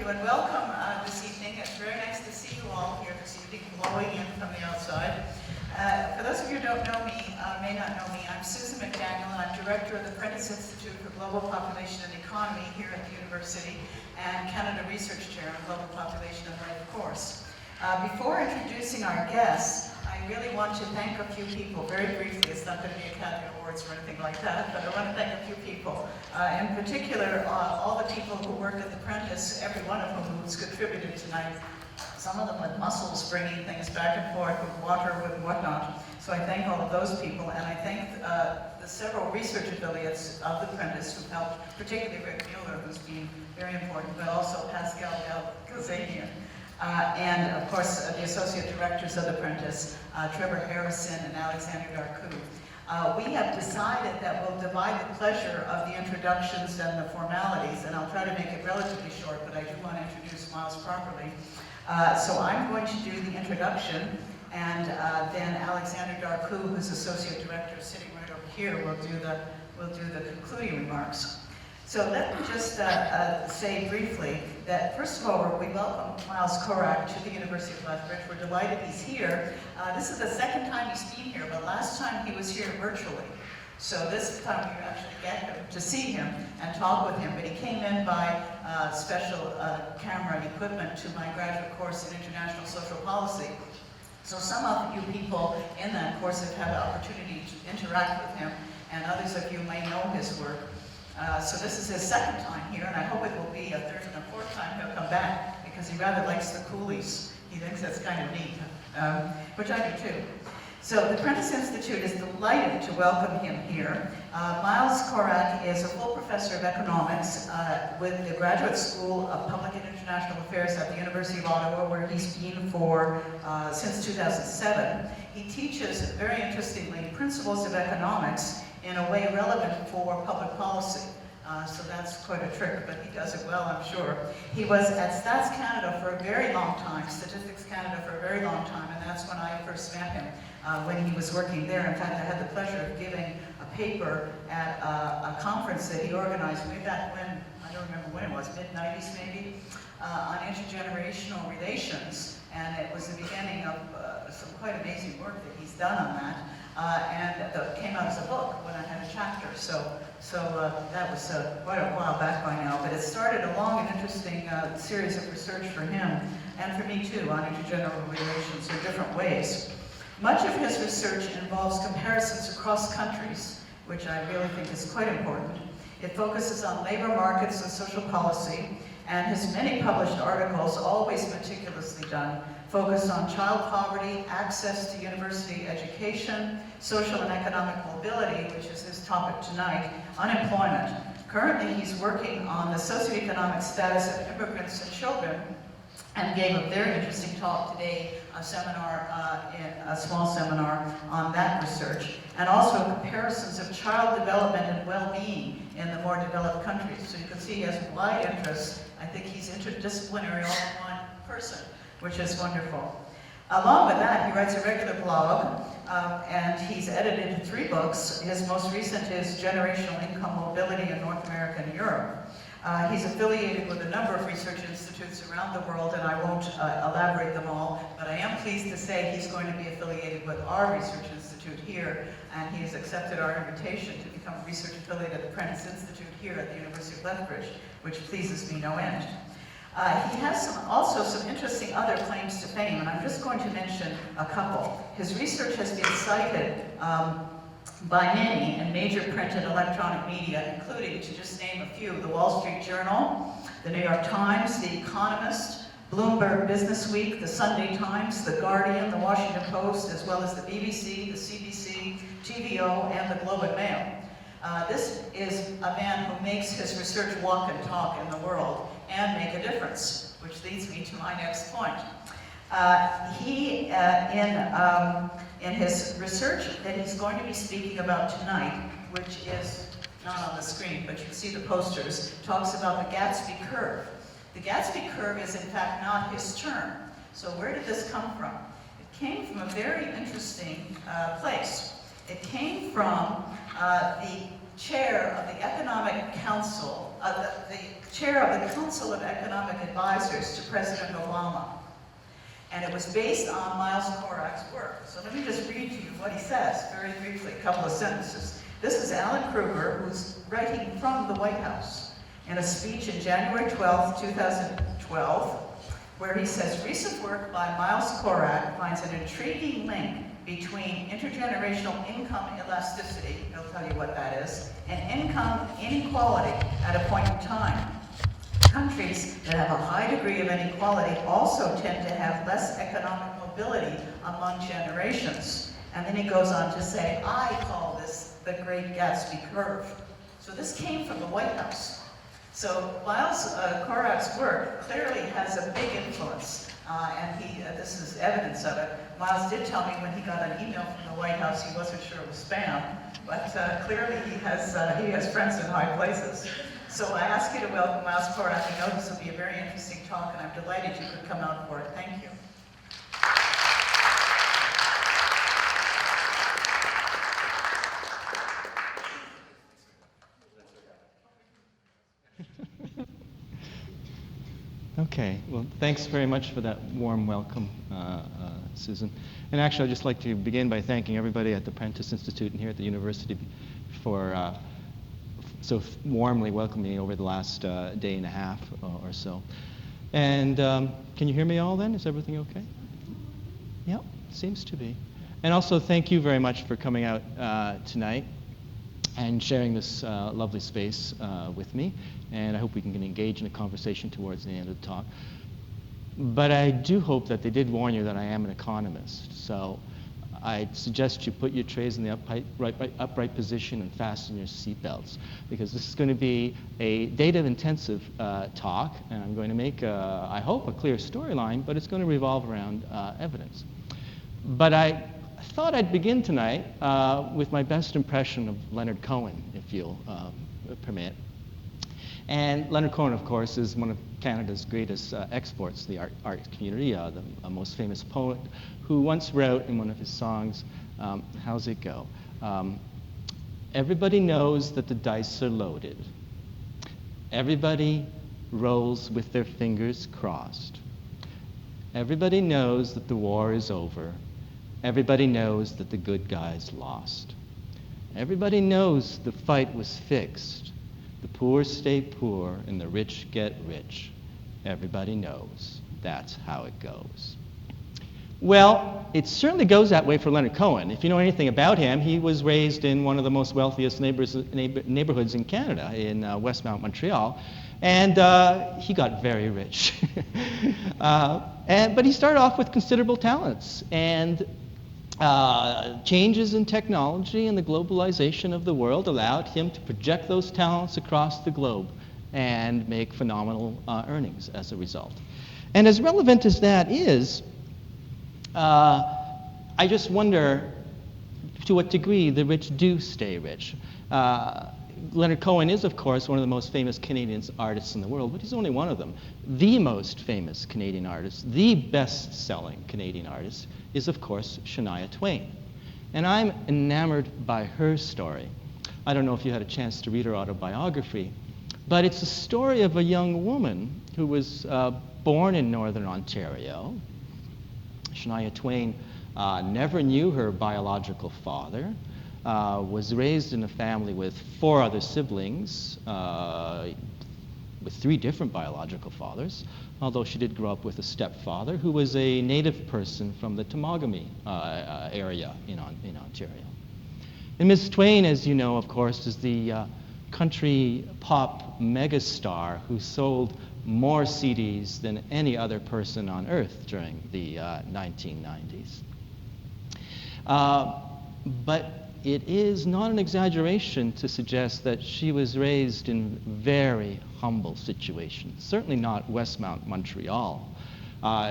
and welcome this evening. It's very nice to see you all here this evening, blowing in from the outside. For those of you who don't know me, may not know me, I'm Susan McDaniel, and I'm Director of the Prentice Institute for Global Population and Economy here at the University, and Canada Research Chair on Global Population and Life course. Before introducing our guests, I really want to thank a few people, very briefly. It's not going to be Academy Awards or anything like that, but I want to thank a few people. In particular, all the people who worked at the Prentice, every one of whom has contributed tonight. Some of them with muscles bringing things back and forth, with water, with whatnot. So I thank all of those people, and I thank the several research affiliates of the Prentice who helped, particularly Rick Mueller, who's been very important, but also Pascal Gazanian. And of course, the associate directors of the Prentice, Trevor Harrison and Alexander Darcoux. We have decided that we'll divide the pleasure of the introductions and the formalities, and I'll try to make it relatively short, but I do want to introduce Miles properly. So I'm going to do the introduction, and then Alexander Darcoux, who's associate director sitting right over here, will do the concluding remarks. So let me just say briefly that, first of all, we welcome Miles Corak to the University of Lethbridge. We're delighted he's here. This is the second time he's been here, but last time he was here virtually. So this time we actually get to see him and talk with him, but he came in by special camera equipment to my graduate course in International Social Policy. So some of you people in that course have had the opportunity to interact with him, and others of you may know his work. So this is his second time here, and I hope it will be a third and a fourth time he'll come back, because he rather likes the coolies. He thinks that's kind of neat, which I do too. So the Prentice Institute is delighted to welcome him here. Miles Corak is a full professor of economics with the Graduate School of Public and International Affairs at the University of Ottawa, where he's been for since 2007. He teaches, very interestingly, principles of economics in a way relevant for public policy. So that's quite a trick, but he does it well, I'm sure. He was at Stats Canada for a very long time, Statistics Canada for a very long time, and that's when I first met him, when he was working there. In fact, I had the pleasure of giving a paper at a conference that he organized way back when, I don't remember when it was, mid-90s maybe, on intergenerational relations, and it was the beginning of some quite amazing work that he's done on that. And it came out as a book when I had a chapter, so that was quite a while back by now, but it started a long and interesting series of research for him, and for me too, on intergenerational relations in different ways. Much of his research involves comparisons across countries, which I really think is quite important. It focuses on labor markets and social policy, and his many published articles, always meticulously done, focus on child poverty, access to university education, social and economic mobility, which is his topic tonight, unemployment. Currently, he's working on the socioeconomic status of immigrants and children, and gave a very interesting talk today, a small seminar on that research, and also comparisons of child development and well-being in the more developed countries. So you can see he has wide interests. I think he's interdisciplinary, all-in-one person, which is wonderful. Along with that, he writes a regular blog, and he's edited 3 books. His most recent is Generational Income Mobility in North America and Europe. He's affiliated with a number of research institutes around the world, and I won't elaborate them all, but I am pleased to say he's going to be affiliated with our research institute here, and he has accepted our invitation to become a research affiliate at the Prentice Institute here at the University of Lethbridge, which pleases me no end. He has also some interesting other claims to fame, and I'm just going to mention a couple. His research has been cited by many in major print and electronic media, including, to just name a few, the Wall Street Journal, the New York Times, the Economist, Bloomberg Business Week, the Sunday Times, the Guardian, the Washington Post, as well as the BBC, the CBC, TVO, and the Globe and Mail. This is a man who makes his research walk and talk in the world and make a difference, which leads me to my next point. In his research that he's going to be speaking about tonight, which is not on the screen, but you can see the posters, talks about the Gatsby curve. The Gatsby curve is in fact not his term. So where did this come from? It came from a very interesting place. It came from the chair of the Economic Council, the chair of the Council of Economic Advisors to President Obama. And it was based on Miles Corak's work. So let me just read to you what he says, very briefly, a couple of sentences. This is Alan Kruger, who's writing from the White House in a speech in January 12, 2012, where he says, recent work by Miles Corak finds an intriguing link between intergenerational income elasticity, he'll tell you what that is, and income inequality at a point in time. Countries that have a high degree of inequality also tend to have less economic mobility among generations. And then he goes on to say, I call this the Great Gatsby Curve. So this came from the White House. So Miles Corak's work clearly has a big influence, and this is evidence of it. Miles did tell me when he got an email from the White House, he wasn't sure it was spam, but clearly he has friends in high places. So I ask you to welcome Miles Corak. I know this will be a very interesting talk, and I'm delighted you could come out for it. Thank you. Okay, well, thanks very much for that warm welcome, Susan. And actually, I'd just like to begin by thanking everybody at the Prentice Institute and here at the university for so warmly welcoming me over the last day and a half or so. And can you hear me all then? Is everything okay? Yep, seems to be. And also, thank you very much for coming out tonight and sharing this lovely space with me. And I hope we can engage in a conversation towards the end of the talk. But I do hope that they did warn you that I am an economist. So I suggest you put your trays in the upright position and fasten your seatbelts, because this is going to be a data-intensive talk, and I'm going to make, I hope, a clear storyline, but it's going to revolve around evidence. But I thought I'd begin tonight with my best impression of Leonard Cohen, if you'll permit. And Leonard Cohen, of course, is one of Canada's greatest exports to the art community, the most famous poet, who once wrote in one of his songs, how's it go? Everybody knows that the dice are loaded. Everybody rolls with their fingers crossed. Everybody knows that the war is over. Everybody knows that the good guys lost. Everybody knows the fight was fixed. The poor stay poor and the rich get rich. Everybody knows that's how it goes. Well, it certainly goes that way for Leonard Cohen. If you know anything about him, he was raised in one of the most wealthiest neighborhoods in Canada, in Westmount, Montreal, and he got very rich. But he started off with considerable talents, and changes in technology and the globalization of the world allowed him to project those talents across the globe and make phenomenal earnings as a result. And as relevant as that is, I just wonder to what degree the rich do stay rich. Leonard Cohen is, of course, one of the most famous Canadian artists in the world, but he's only one of them. The most famous Canadian artist, the best-selling Canadian artist, is, of course, Shania Twain. And I'm enamored by her story. I don't know if you had a chance to read her autobiography, but it's a story of a young woman who was born in Northern Ontario. Shania Twain never knew her biological father, was raised in a family with 4 other siblings, with 3 different biological fathers, although she did grow up with a stepfather who was a native person from the Temagami area in Ontario. And Ms. Twain, as you know, of course, is the country pop megastar who sold more CDs than any other person on earth during the 1990s. But it is not an exaggeration to suggest that she was raised in very humble situations, certainly not Westmount, Montreal.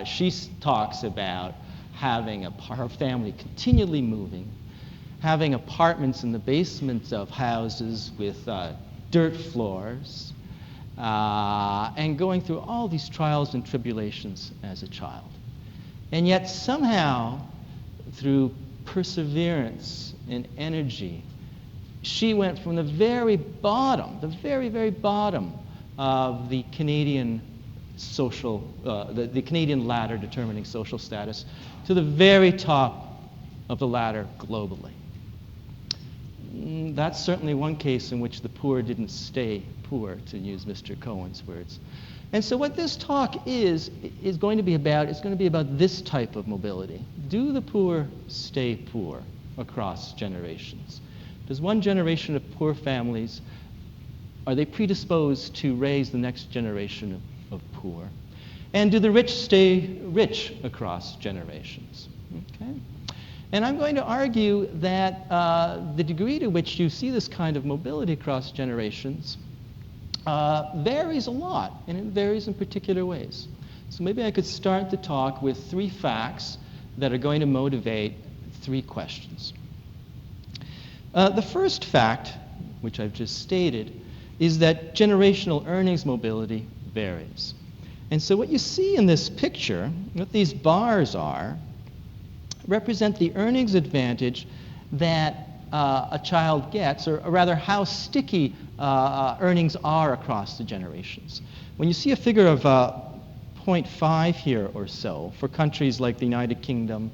She talks about having her family continually moving, having apartments in the basements of houses with dirt floors, and going through all these trials and tribulations as a child. And yet somehow, through perseverance and energy, she went from the very bottom, the very, very bottom of the Canadian social, the Canadian ladder determining social status, to the very top of the ladder globally. That's certainly one case in which the poor didn't stay poor, to use Mr. Cohen's words. And so what this talk is going to be about, it's going to be about this type of mobility. Do the poor stay poor across generations? Does one generation of poor families, are they predisposed to raise the next generation of poor? And do the rich stay rich across generations? Okay? And I'm going to argue that the degree to which you see this kind of mobility across generations varies a lot, and it varies in particular ways. So maybe I could start the talk with 3 facts that are going to motivate 3 questions. The first fact, which I've just stated, is that generational earnings mobility varies. And so what you see in this picture, what these bars are, represent the earnings advantage that a child gets, or rather how sticky earnings are across the generations. When you see a figure of 0.5 here or so for countries like the United Kingdom,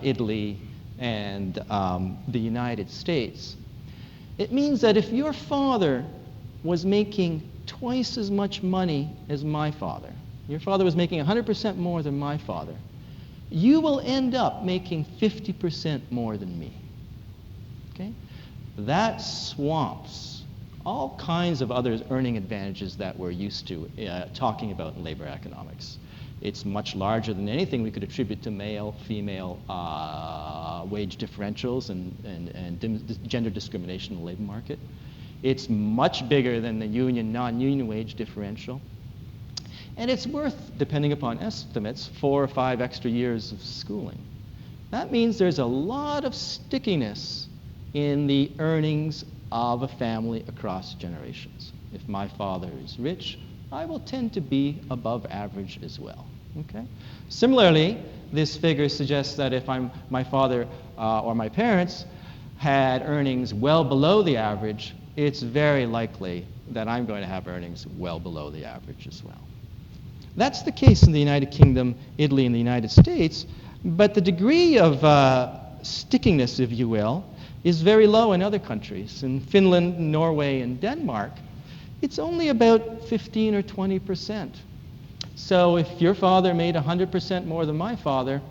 Italy, and the United States, it means that if your father was making twice as much money as my father, your father was making 100% more than my father, you will end up making 50% more than me. Okay? That swamps all kinds of other earning advantages that we're used to talking about in labor economics. It's much larger than anything we could attribute to male-female wage differentials and gender discrimination in the labor market. It's much bigger than the union, non-union wage differential. And it's worth, depending upon estimates, 4 or 5 extra years of schooling. That means there's a lot of stickiness in the earnings of a family across generations. If my father is rich, I will tend to be above average as well. Okay? Similarly, this figure suggests that if my father or my parents had earnings well below the average, it's very likely that I'm going to have earnings well below the average as well. That's the case in the United Kingdom, Italy, and the United States, but the degree of stickiness, if you will, is very low in other countries. In Finland, Norway, and Denmark, it's only about 15 or 20%. So if your father made 100% more than my father,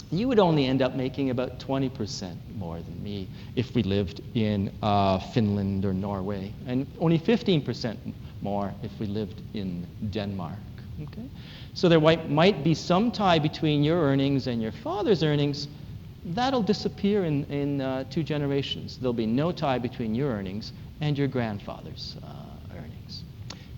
you would only end up making about 20% more than me if we lived in Finland or Norway, and only 15% more if we lived in Denmark. Okay? So there might be some tie between your earnings and your father's earnings. That'll disappear in 2 generations. There'll be no tie between your earnings and your grandfather's earnings.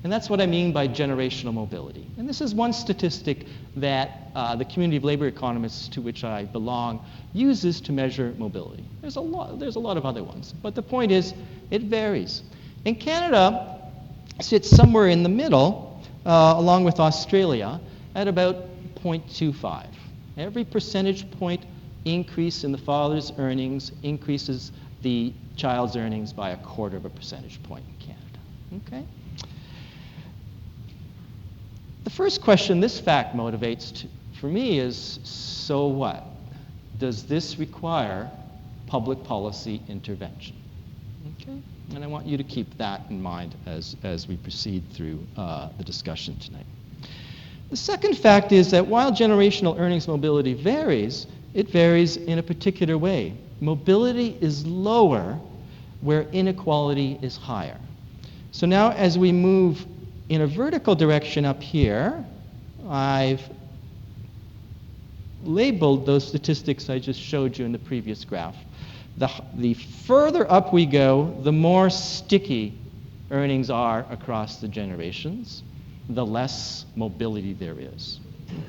And that's what I mean by generational mobility. And this is one statistic that the community of labor economists to which I belong uses to measure mobility. There's a lot of other ones, but the point is it varies. And Canada sits somewhere in the middle, along with Australia, at about 0.25. Every percentage point increase in the father's earnings increases the child's earnings by 1/4 percentage point in Canada. Okay? The first question this fact motivates for me is, so what? Does this require public policy intervention? Okay? And I want you to keep that in mind as we proceed through the discussion tonight. The second fact is that while generational earnings mobility varies, it varies in a particular way. Mobility is lower where inequality is higher. So now as we move in a vertical direction up here, I've labeled those statistics I just showed you in the previous graph. The further up we go, the more sticky earnings are across the generations, the less mobility there is.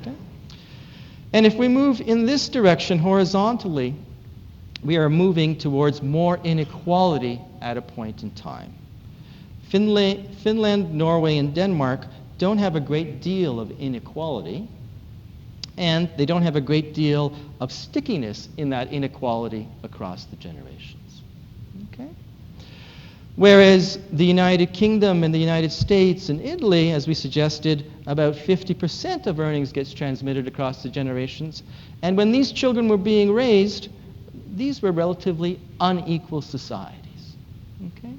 Okay? And if we move in this direction horizontally, we are moving towards more inequality at a point in time. Finland, Norway, and Denmark don't have a great deal of inequality, and they don't have a great deal of stickiness in that inequality across the generations. Okay? Whereas the United Kingdom and the United States and Italy, as we suggested, about 50% of earnings gets transmitted across the generations. And when these children were being raised, these were relatively unequal societies. Okay?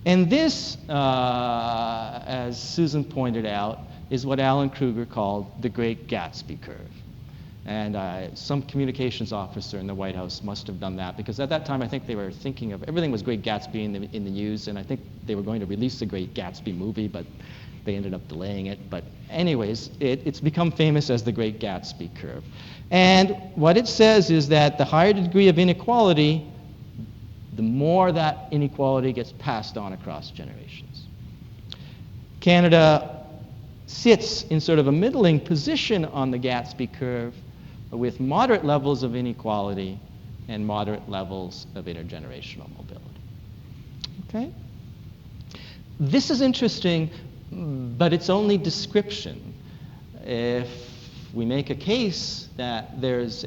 And this, as Susan pointed out, is what Alan Kruger called the Great Gatsby Curve. And some communications officer in the White House must have done that, because at that time I think they were thinking of, everything was Great Gatsby in the news, and I think they were going to release the Great Gatsby movie, but they ended up delaying it. But anyways, it's become famous as the Great Gatsby Curve. And what it says is that the higher the degree of inequality, the more that inequality gets passed on across generations. Canada sits in sort of a middling position on the Gatsby curve, with moderate levels of inequality and moderate levels of intergenerational mobility. Okay? This is interesting, but it's only description. If we make a case that there's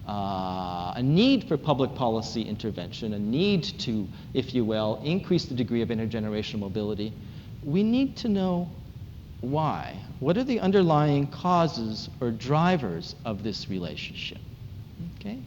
a need for public policy intervention, a need to, if you will, increase the degree of intergenerational mobility, we need to know why. What are the underlying causes or drivers of this relationship? Okay?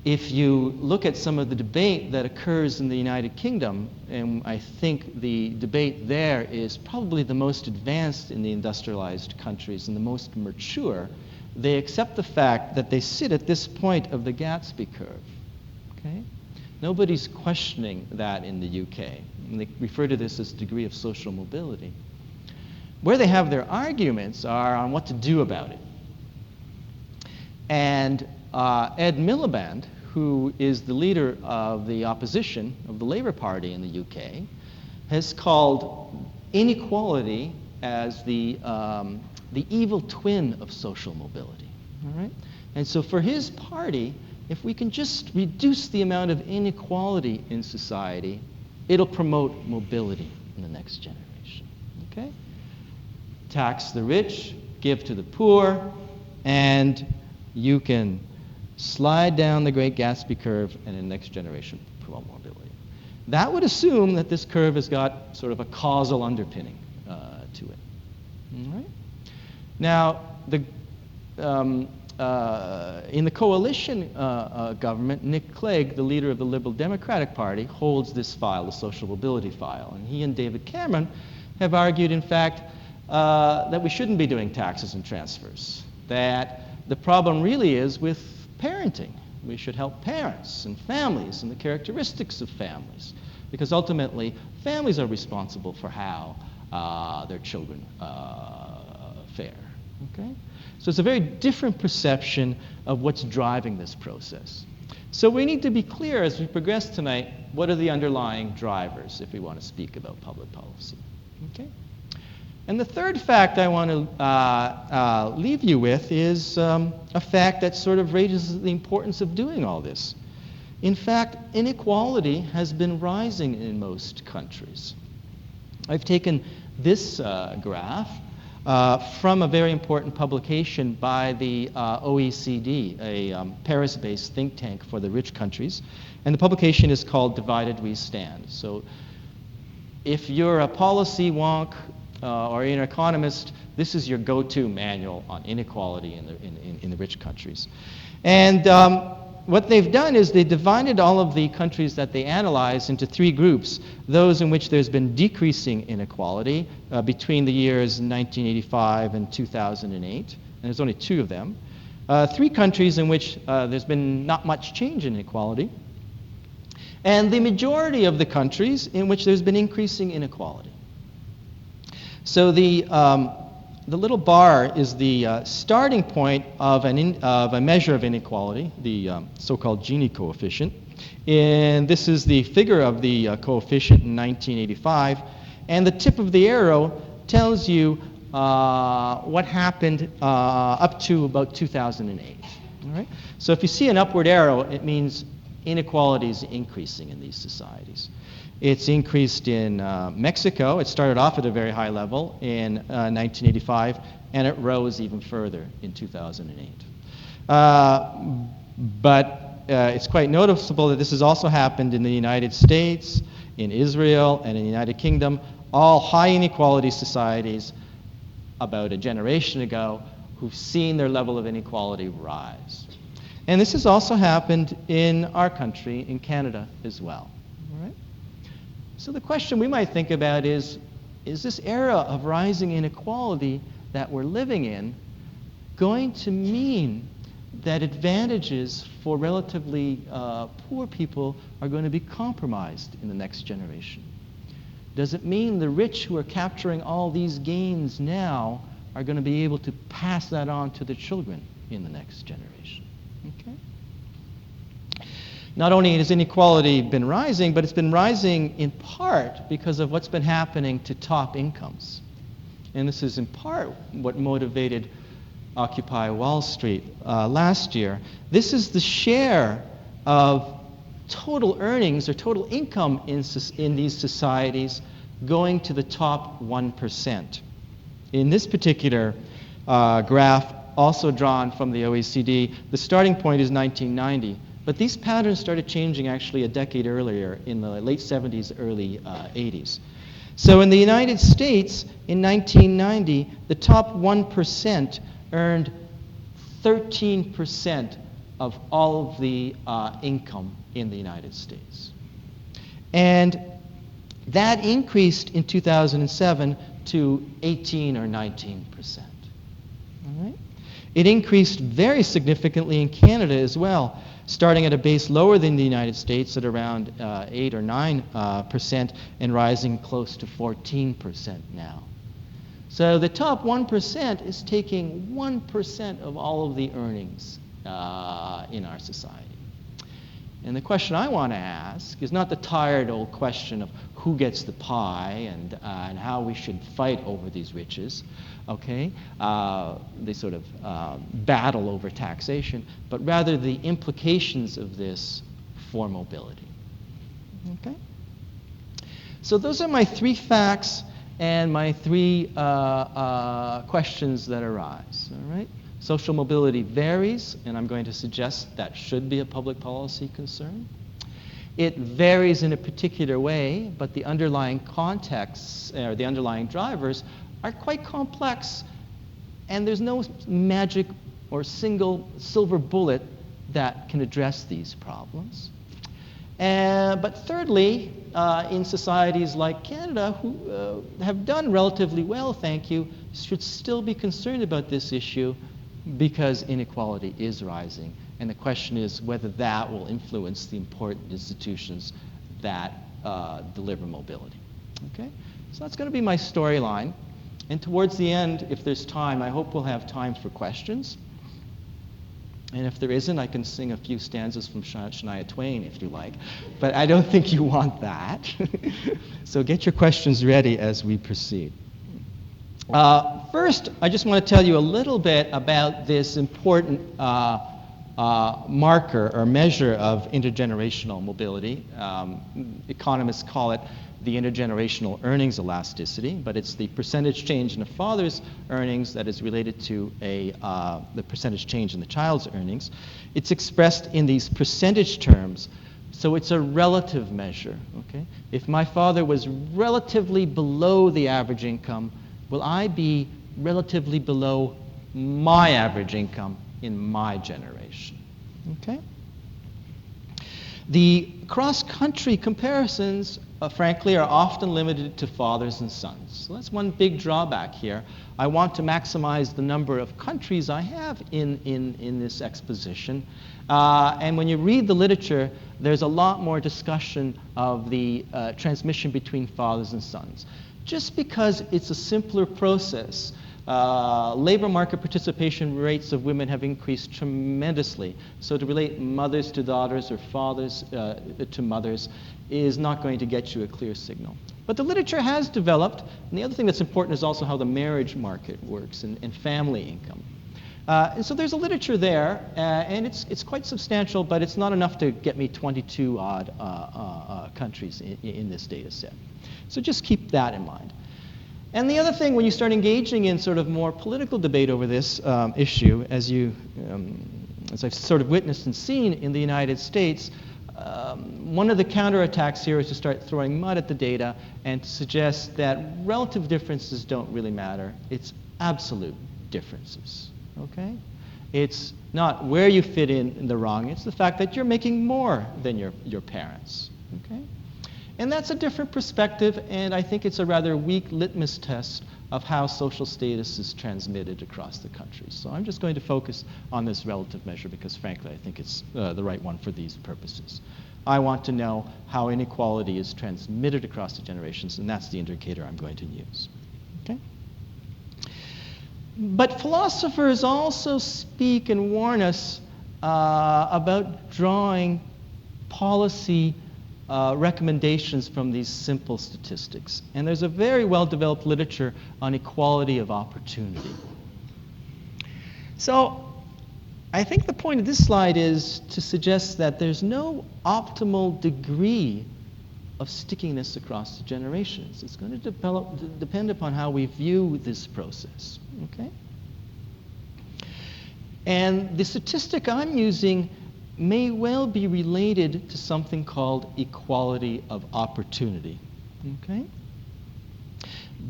If you look at some of the debate that occurs in the United Kingdom, and I think the debate there is probably the most advanced in the industrialized countries and the most mature, they accept the fact that they sit at this point of the Gatsby curve. Okay? Nobody's questioning that in the UK. And they refer to this as degree of social mobility. Where they have their arguments are on what to do about it. And Ed Miliband, who is the leader of the opposition of the Labour Party in the UK, has called inequality as the evil twin of social mobility. All right? And so for his party, if we can just reduce the amount of inequality in society, it'll promote mobility in the next generation. Okay? Tax the rich, give to the poor, and you can slide down the Great Gatsby curve and in the next generation promote mobility. That would assume that this curve has got sort of a causal underpinning to it. All right? Now, in the coalition government, Nick Clegg, the leader of the Liberal Democratic Party, holds this file, the social mobility file. And he and David Cameron have argued, in fact, that we shouldn't be doing taxes and transfers, that the problem really is with parenting. We should help parents and families and the characteristics of families, because ultimately families are responsible for how their children fare. Okay? So it's a very different perception of what's driving this process. So we need to be clear as we progress tonight, what are the underlying drivers if we want to speak about public policy? Okay? And the third fact I want to leave you with is a fact that sort of raises the importance of doing all this. In fact, inequality has been rising in most countries. I've taken this graph from a very important publication by the OECD, a Paris-based think tank for the rich countries. And the publication is called Divided We Stand. So if you're a policy wonk or an economist, this is your go-to manual on inequality in the rich countries. And what they've done is they divided all of the countries that they analyzed into three groups: those in which there's been decreasing inequality between the years 1985 and 2008, and there's only two of them. Three countries in which there's been not much change in inequality, and the majority of the countries in which there's been increasing inequality. So the little bar is the starting point of a measure of inequality, the so-called Gini coefficient. And this is the figure of the coefficient in 1985. And the tip of the arrow tells you what happened up to about 2008. All right? So if you see an upward arrow, it means inequality is increasing in these societies. It's increased in Mexico. It started off at a very high level in 1985, and it rose even further in 2008. But it's quite noticeable that this has also happened in the United States, in Israel, and in the United Kingdom, all high inequality societies about a generation ago who've seen their level of inequality rise. And this has also happened in our country, in Canada as well. All right? So the question we might think about is this era of rising inequality that we're living in going to mean that advantages for relatively poor people are going to be compromised in the next generation? Does it mean the rich who are capturing all these gains now are going to be able to pass that on to their children in the next generation? Okay? Not only has inequality been rising, but it's been rising in part because of what's been happening to top incomes. And this is in part what motivated Occupy Wall Street last year. This is the share of total earnings or total income in these societies going to the top 1%. In this particular graph, also drawn from the OECD, the starting point is 1990, but these patterns started changing actually a decade earlier in the late 70s, early 80s. So in the United States, in 1990, the top 1% earned 13% of all of the income in the United States. And that increased in 2007 to 18 or 19%. All right? It increased very significantly in Canada as well, starting at a base lower than the United States at around 8 or 9% and rising close to 14% now. So the top 1% is taking 1% of all of the earnings in our society. And the question I want to ask is not the tired old question of who gets the pie and how we should fight over these riches, okay? They sort of battle over taxation, but rather the implications of this for mobility, okay? So those are my 3 facts and my 3 questions that arise, all right? Social mobility varies, and I'm going to suggest that should be a public policy concern. It varies in a particular way, but the underlying contexts, or the underlying drivers, are quite complex, and there's no magic or single silver bullet that can address these problems. But thirdly, in societies like Canada, who have done relatively well, thank you, should still be concerned about this issue because inequality is rising. And the question is whether that will influence the important institutions that deliver mobility. Okay? So that's going to be my storyline. And towards the end, if there's time, I hope we'll have time for questions. And if there isn't, I can sing a few stanzas from Shania Twain if you like. But I don't think you want that. So get your questions ready as we proceed. First, I just want to tell you a little bit about this important marker or measure of intergenerational mobility. Economists call it the intergenerational earnings elasticity, but it's the percentage change in a father's earnings that is related to the percentage change in the child's earnings. It's expressed in these percentage terms, so it's a relative measure. Okay? If my father was relatively below the average income, will I be relatively below my average income in my generation? Okay? The cross-country comparisons, frankly, are often limited to fathers and sons. So that's one big drawback here. I want to maximize the number of countries I have in this exposition. And when you read the literature, there's a lot more discussion of the transmission between fathers and sons. Just because it's a simpler process. Labor market participation rates of women have increased tremendously. So to relate mothers to daughters or fathers to mothers is not going to get you a clear signal. But the literature has developed, and the other thing that's important is also how the marriage market works and family income. And so there's a literature there, and it's quite substantial, but it's not enough to get me 22 odd countries in this data set. So just keep that in mind. And the other thing, when you start engaging in sort of more political debate over this issue, as you as I've sort of witnessed and seen in the United States, one of the counterattacks here is to start throwing mud at the data and to suggest that relative differences don't really matter. It's absolute differences, okay? It's not where you fit in the wrong, it's the fact that you're making more than your parents, okay? And that's a different perspective, and I think it's a rather weak litmus test of how social status is transmitted across the country. So I'm just going to focus on this relative measure because, frankly, I think it's the right one for these purposes. I want to know how inequality is transmitted across the generations, and that's the indicator I'm going to use. Okay? But philosophers also speak and warn us about drawing policy recommendations from these simple statistics. And there's a very well-developed literature on equality of opportunity. So I think the point of this slide is to suggest that there's no optimal degree of stickiness across the generations. It's going to depend upon how we view this process. Okay? And the statistic I'm using may well be related to something called equality of opportunity. Okay?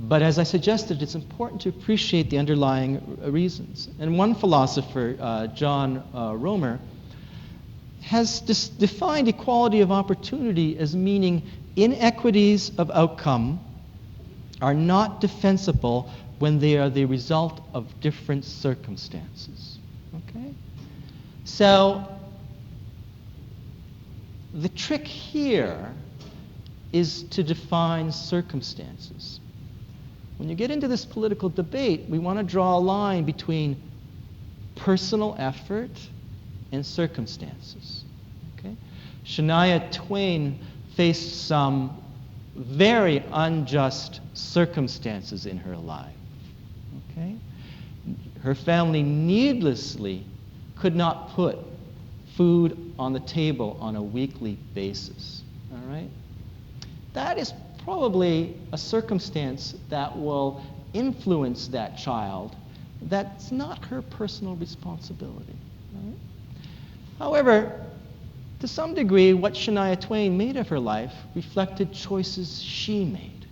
But as I suggested, it's important to appreciate the underlying reasons. And one philosopher, John Romer, has defined equality of opportunity as meaning inequities of outcome are not defensible when they are the result of different circumstances. Okay? So the trick here is to define circumstances. When you get into this political debate, we want to draw a line between personal effort and circumstances. Okay? Shania Twain faced some very unjust circumstances in her life. Okay? Her family needlessly could not put food on the table on a weekly basis. All right? That is probably a circumstance that will influence that child. That's not her personal responsibility. Right? However, to some degree, what Shania Twain made of her life reflected choices she made.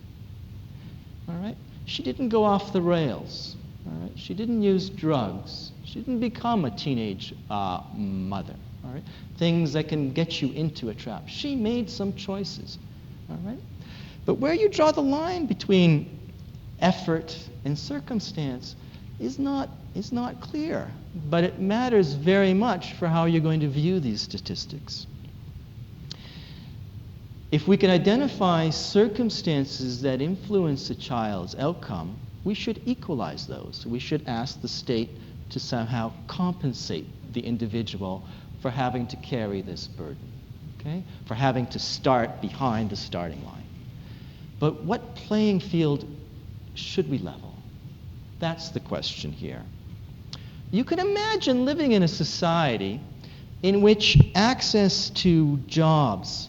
All right? She didn't go off the rails. All right? She didn't use drugs. She didn't become a teenage mother. All right? Things that can get you into a trap. She made some choices. All right? But where you draw the line between effort and circumstance is not clear. But it matters very much for how you're going to view these statistics. If we can identify circumstances that influence a child's outcome, we should equalize those. We should ask the state to somehow compensate the individual for having to carry this burden, okay? For having to start behind the starting line. But what playing field should we level? That's the question here. You can imagine living in a society in which access to jobs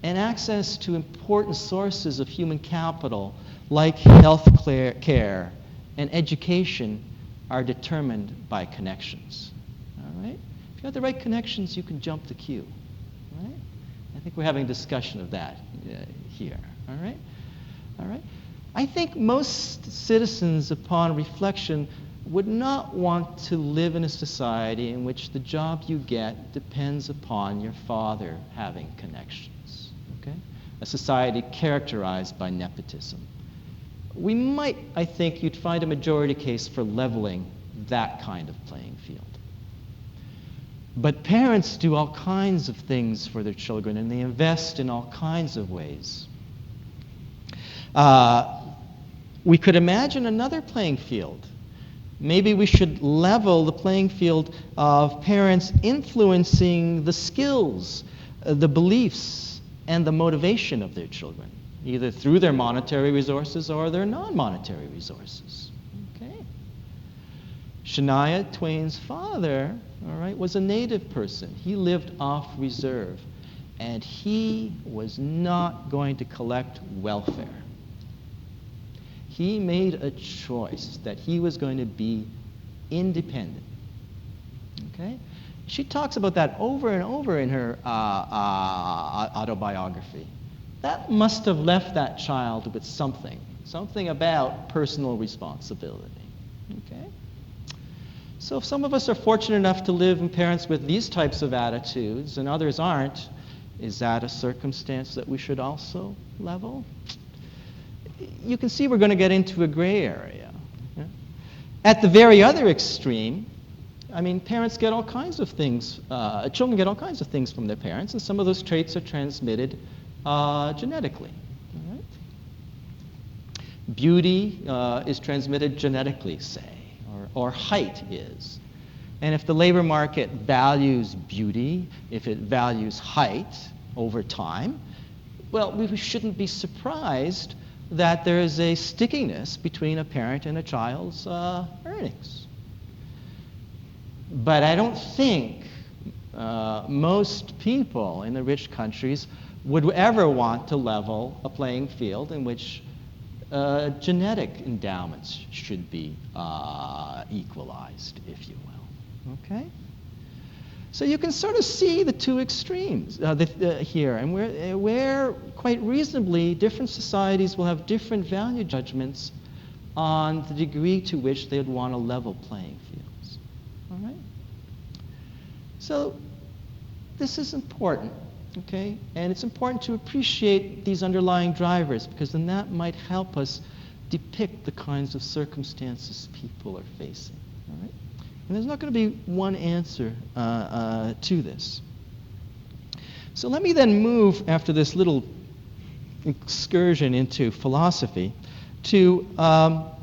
and access to important sources of human capital like health care and education are determined by connections. All right? If you have the right connections, you can jump the queue. Right? I think we're having a discussion of that here. All right? All right? I think most citizens, upon reflection, would not want to live in a society in which the job you get depends upon your father having connections. Okay? A society characterized by nepotism. We might, I think, you'd find a majority case for leveling that kind of playing field. But parents do all kinds of things for their children, and they invest in all kinds of ways. We could imagine another playing field. Maybe we should level the playing field of parents influencing the skills, the beliefs, and the motivation of their children, either through their monetary resources or their non-monetary resources. Okay? Shania Twain's father, all right, was a native person. He lived off reserve, and he was not going to collect welfare. He made a choice that he was going to be independent. Okay? She talks about that over and over in her autobiography. That must have left that child with something about personal responsibility. Okay? So if some of us are fortunate enough to live with parents with these types of attitudes and others aren't, is that a circumstance that we should also level? You can see we're going to get into a gray area. Yeah? At the very other extreme, I mean, parents get all kinds of things, children get all kinds of things from their parents, and some of those traits are transmitted genetically. All right? Beauty is transmitted genetically, say, or height is. And if the labor market values beauty, if it values height over time, well, we shouldn't be surprised that there is a stickiness between a parent and a child's earnings. But I don't think most people in the rich countries would ever want to level a playing field in which genetic endowments should be equalized, if you will. Okay? So you can sort of see the two extremes here, and where quite reasonably different societies will have different value judgments on the degree to which they would want to level playing fields. All right? So this is important, okay? And it's important to appreciate these underlying drivers, because then that might help us depict the kinds of circumstances people are facing. All right? And there's not going to be one answer to this. So let me then move, after this little excursion into philosophy, to a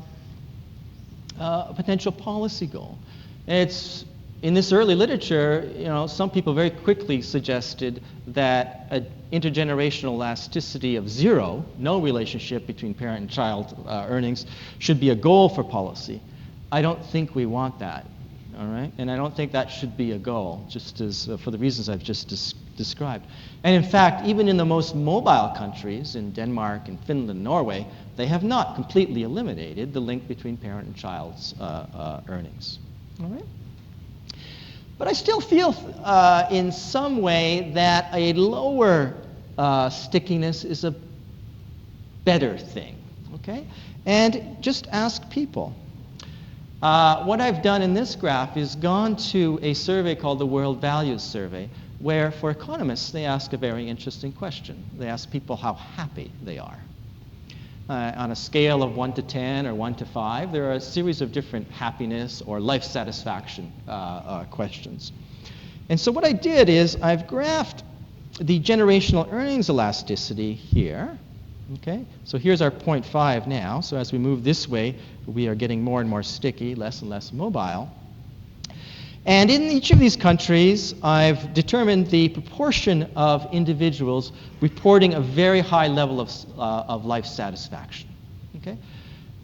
potential policy goal. It's in this early literature, some people very quickly suggested that an intergenerational elasticity of zero, no relationship between parent and child earnings, should be a goal for policy. I don't think we want that, all right? And I don't think that should be a goal, just as for the reasons I've just described. And in fact, even in the most mobile countries, in Denmark and Finland and Norway, they have not completely eliminated the link between parent and child's earnings, all right? But I still feel in some way that a lower stickiness is a better thing, okay? And just ask people. What I've done in this graph is gone to a survey called the World Values Survey, where for economists they ask a very interesting question. They ask people how happy they are. On a scale of 1 to 10 or 1 to 5, there are a series of different happiness or life satisfaction questions. And so what I did is I've graphed the generational earnings elasticity here. Okay? So here's our 0.5 now. So as we move this way, we are getting more and more sticky, less and less mobile. And in each of these countries, I've determined the proportion of individuals reporting a very high level of life satisfaction. Okay?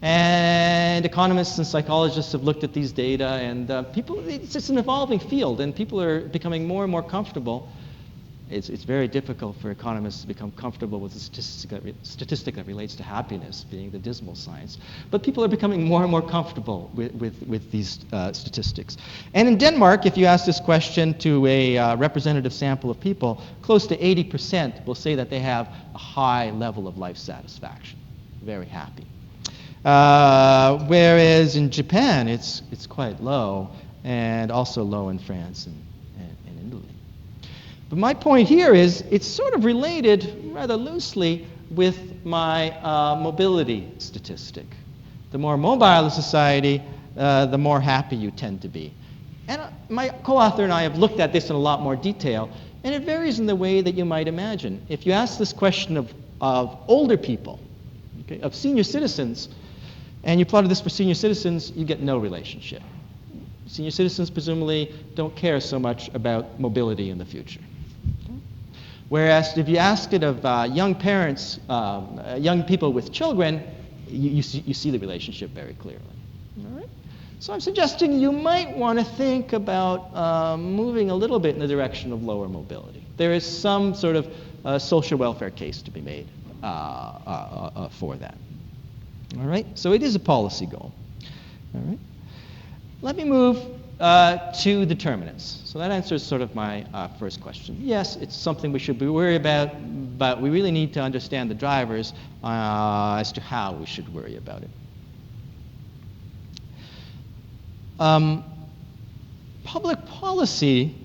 And economists and psychologists have looked at these data, and it's an evolving field, and people are becoming more and more comfortable. It's very difficult for economists to become comfortable with the statistic that relates to happiness, being the dismal science. But people are becoming more and more comfortable with these statistics. And in Denmark, if you ask this question to a representative sample of people, close to 80% will say that they have a high level of life satisfaction, very happy. Whereas in Japan, it's quite low, and also low in France and Italy. But my point here is it's sort of related rather loosely with my mobility statistic. The more mobile a society, the more happy you tend to be. And my co-author and I have looked at this in a lot more detail, and it varies in the way that you might imagine. If you ask this question of older people, okay, of senior citizens, and you plotted this for senior citizens, you get no relationship. Senior citizens presumably don't care so much about mobility in the future. Whereas if you ask it of young parents, young people with children, you see the relationship very clearly. All right? So I'm suggesting you might want to think about moving a little bit in the direction of lower mobility. There is some sort of social welfare case to be made for that. All right? So it is a policy goal. All right? Let me move two determinants. So that answers sort of my first question. Yes, it's something we should be worried about, but we really need to understand the drivers as to how we should worry about it. Public policy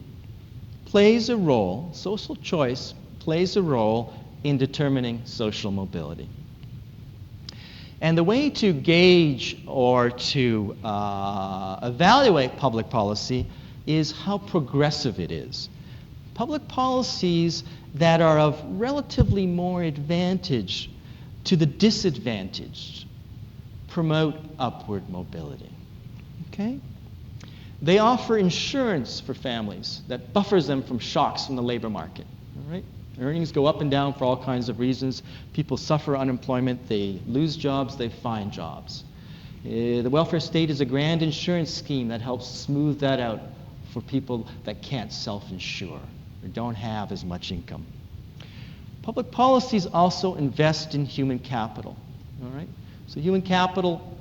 plays a role, social choice plays a role in determining social mobility. And the way to gauge or to evaluate public policy is how progressive it is. Public policies that are of relatively more advantage to the disadvantaged promote upward mobility. Okay? They offer insurance for families that buffers them from shocks from the labor market. All right? Earnings go up and down for all kinds of reasons. People suffer unemployment, they lose jobs, they find jobs. The welfare state is a grand insurance scheme that helps smooth that out for people that can't self-insure or don't have as much income. Public policies also invest in human capital. All right? So human capital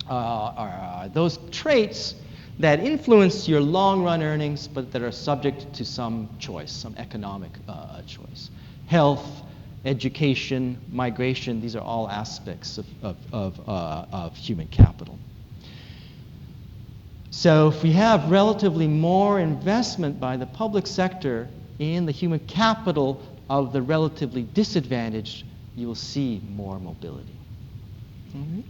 are those traits that influence your long-run earnings, but that are subject to some choice, some economic choice. Health, education, migration, these are all aspects of human capital. So if we have relatively more investment by the public sector in the human capital of the relatively disadvantaged, you will see more mobility. Mm-hmm.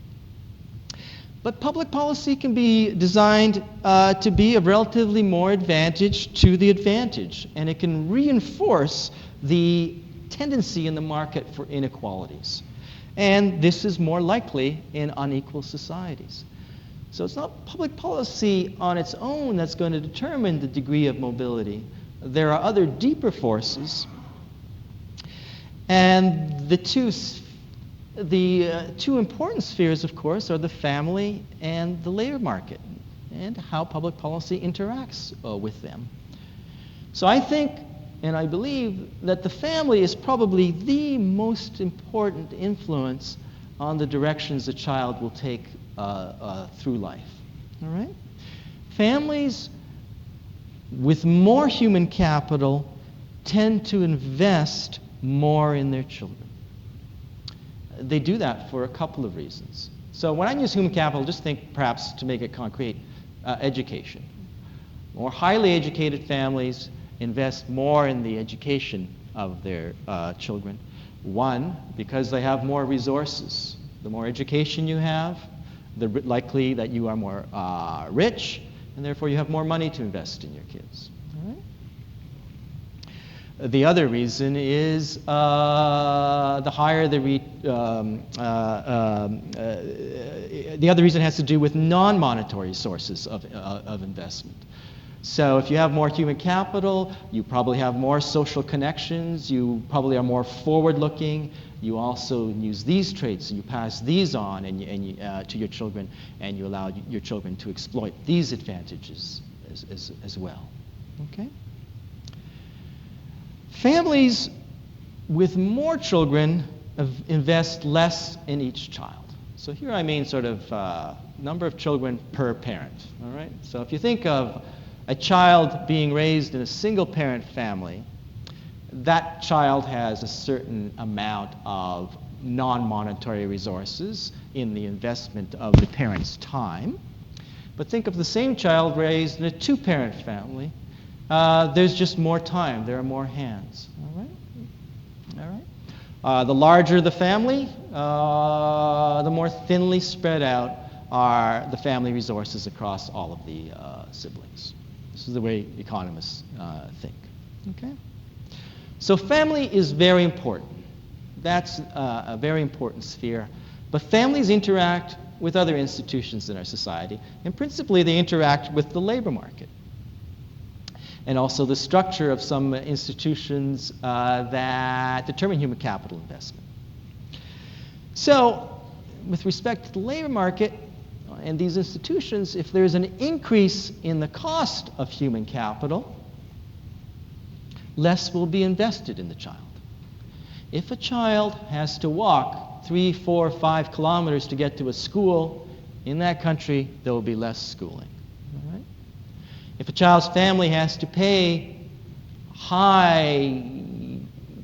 But public policy can be designed to be of relatively more advantage to the advantage, and it can reinforce the tendency in the market for inequalities. And this is more likely in unequal societies. So it's not public policy on its own that's going to determine the degree of mobility. There are other deeper forces, and the two important spheres, of course, are the family and the labor market, and how public policy interacts with them. So I think, and I believe, that the family is probably the most important influence on the directions a child will take through life. All right? Families with more human capital tend to invest more in their children. They do that for a couple of reasons. So when I use human capital, just think, perhaps to make it concrete, education. More highly educated families invest more in the education of their children. One, because they have more resources. The more education you have, the likely that you are more rich, and therefore you have more money to invest in your kids. All right? The other reason is the higher the other reason has to do with non-monetary sources of investment. So if you have more human capital, you probably have more social connections, you probably are more forward-looking, you also use these traits, and you pass these on to your children, and you allow your children to exploit these advantages as well. Okay? Families with more children invest less in each child. So here I mean sort of number of children per parent. All right? So if you think of a child being raised in a single-parent family, that child has a certain amount of non-monetary resources in the investment of the parent's time. But think of the same child raised in a two-parent family. There's just more time. There are more hands. All right? All right? The larger the family, the more thinly spread out are the family resources across all of the siblings. This is the way economists think. Okay? So family is very important. That's a very important sphere. But families interact with other institutions in our society, and principally they interact with the labor market, and also the structure of some institutions that determine human capital investment. So, with respect to the labor market and these institutions, if there's an increase in the cost of human capital, less will be invested in the child. If a child has to walk 3, 4, 5 kilometers to get to a school, in that country there will be less schooling. All right? If a child's family has to pay high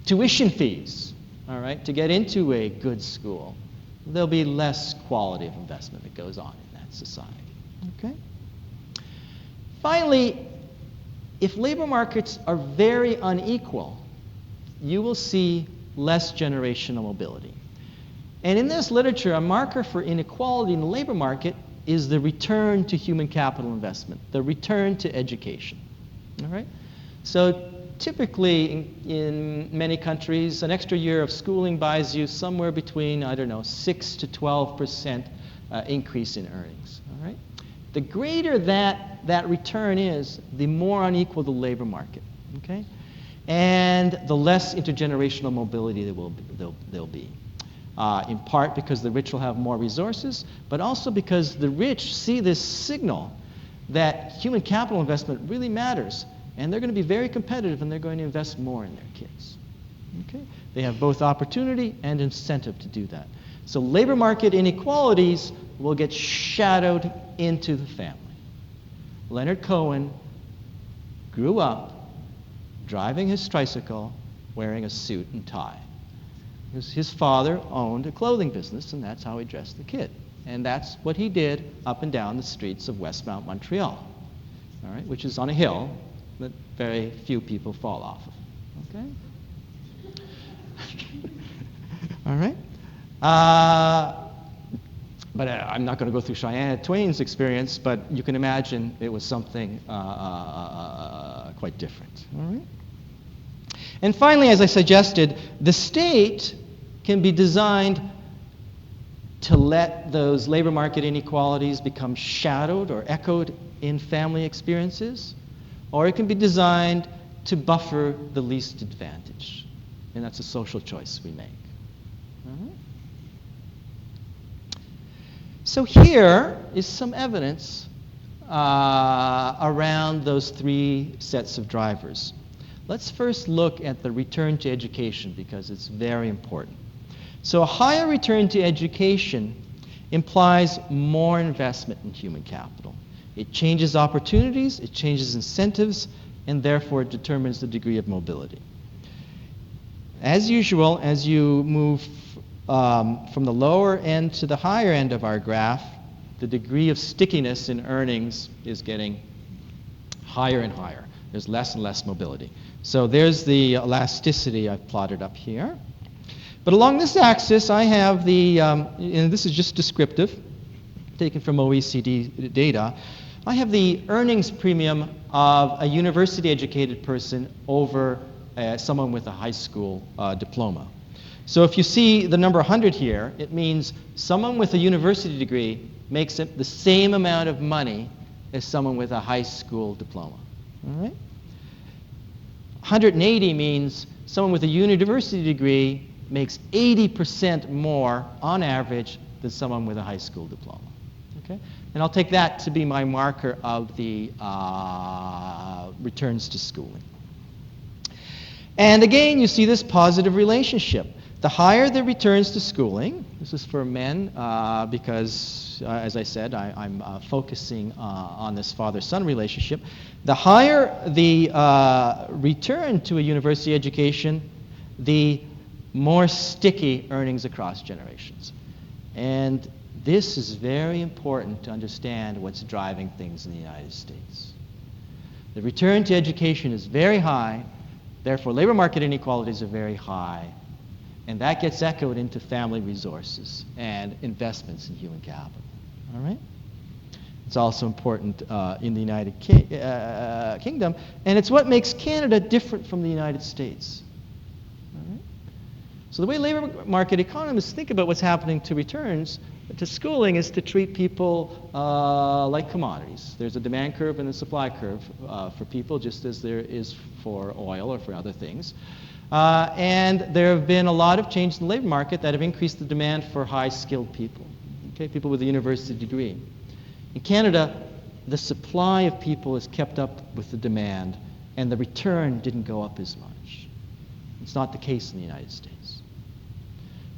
tuition fees, all right, to get into a good school, there'll be less quality of investment that goes on in that society. Okay? Finally, if labor markets are very unequal, you will see less generational mobility. And in this literature, a marker for inequality in the labor market is the return to human capital investment, the return to education. All right? So typically in many countries, an extra year of schooling buys you somewhere between, 6 to 12% increase in earnings. All right? The greater that return is, the more unequal the labor market. Okay? And the less intergenerational mobility there'll be. In part because the rich will have more resources, but also because the rich see this signal that human capital investment really matters, and they're going to be very competitive, and they're going to invest more in their kids. Okay? They have both opportunity and incentive to do that. So labor market inequalities will get shadowed into the family. Leonard Cohen grew up driving his tricycle, wearing a suit and tie. His father owned a clothing business, and that's how he dressed the kid. And that's what he did up and down the streets of Westmount, Montreal, all right, which is on a hill that very few people fall off of. Okay? All right? But I'm not going to go through Cheyenne Twain's experience, but you can imagine it was something quite different. All right? And finally, as I suggested, the state can be designed to let those labor market inequalities become shadowed or echoed in family experiences, or it can be designed to buffer the least advantage. And that's a social choice we make. All right? So here is some evidence around those three sets of drivers. Let's first look at the return to education, because it's very important. So a higher return to education implies more investment in human capital. It changes opportunities, it changes incentives, and therefore it determines the degree of mobility. As usual, as you move from the lower end to the higher end of our graph, the degree of stickiness in earnings is getting higher and higher. There's less and less mobility. So there's the elasticity I've plotted up here. But along this axis, I have the, and this is just descriptive, taken from OECD data, I have the earnings premium of a university-educated person over someone with a high school diploma. So if you see the number 100 here, it means someone with a university degree makes the same amount of money as someone with a high school diploma. All right? 180 means someone with a university degree makes 80% more on average than someone with a high school diploma. Okay? And I'll take that to be my marker of the returns to schooling. And again, you see this positive relationship. The higher the returns to schooling, this is for men because, as I said, I'm focusing on this father-son relationship. The higher the return to a university education, the more sticky earnings across generations. And this is very important to understand what's driving things in the United States. The return to education is very high, therefore labor market inequalities are very high, and that gets echoed into family resources and investments in human capital. All right? It's also important in the United Kingdom, and it's what makes Canada different from the United States. All right? So the way labor market economists think about what's happening to returns to schooling is to treat people like commodities. There's a demand curve and a supply curve for people, just as there is for oil or for other things. And there have been a lot of changes in the labor market that have increased the demand for high-skilled people, okay, people with a university degree. In Canada, the supply of people has kept up with the demand, and the return didn't go up as much. It's not the case in the United States.